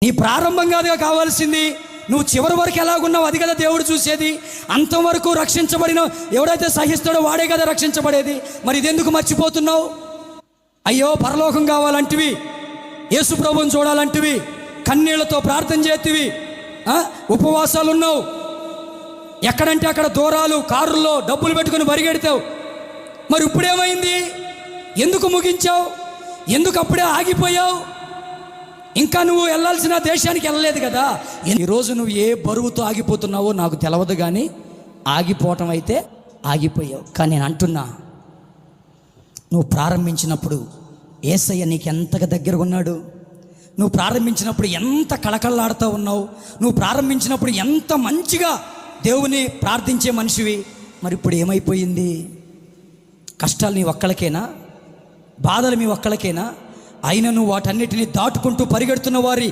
ఈ ప్రారంభం కాదుగా కావాల్సింది, నువ్వు చివరి వరకు ఎలాగున్నావు అది కదా దేవుడు చూసేది. అంతవరకు రక్షించబడిన ఎవడైతే సహిస్తాడో వాడే కదా రక్షించబడేది. మరి ఇదెందుకు మర్చిపోతున్నావు? అయ్యో పరలోకం కావాలంటివి, యేసు ప్రభువుని చూడాలంటివి, కన్నీళ్లతో ప్రార్థన చేతివి, ఉపవాసాలు ఉన్నావు, ఎక్కడంటే అక్కడ దూరాలు కారుల్లో డబ్బులు పెట్టుకుని పరిగెడతావు. మరి ఇప్పుడేమైంది? ఎందుకు ముగించావు? ఎందుకు అప్పుడే ఆగిపోయావు? ఇంకా నువ్వు వెళ్ళాల్సిన దేశానికి వెళ్ళలేదు కదా. ఈరోజు నువ్వు ఏ బరువుతో ఆగిపోతున్నావో నాకు తెలవదు, కానీ ఆగిపోవటం అయితే ఆగిపోయావు. కానీ నేను అంటున్నా, నువ్వు ప్రారంభించినప్పుడు యేసయ్య నీకు ఎంతగా దగ్గరగా ఉన్నాడు. నువ్వు ప్రారంభించినప్పుడు ఎంత కళకళలాడుతూ ఉన్నావు. నువ్వు ప్రారంభించినప్పుడు ఎంత మంచిగా దేవుని ప్రార్థించే మనిషివి. మరి ఇప్పుడు ఏమైపోయింది? కష్టాలు నీ ఒక్కళ్ళకేనా? బాధలు మీ ఒక్కళ్ళకేనా? అయినా నువ్వు వాటన్నిటిని దాటుకుంటూ పరిగెడుతున్న వారి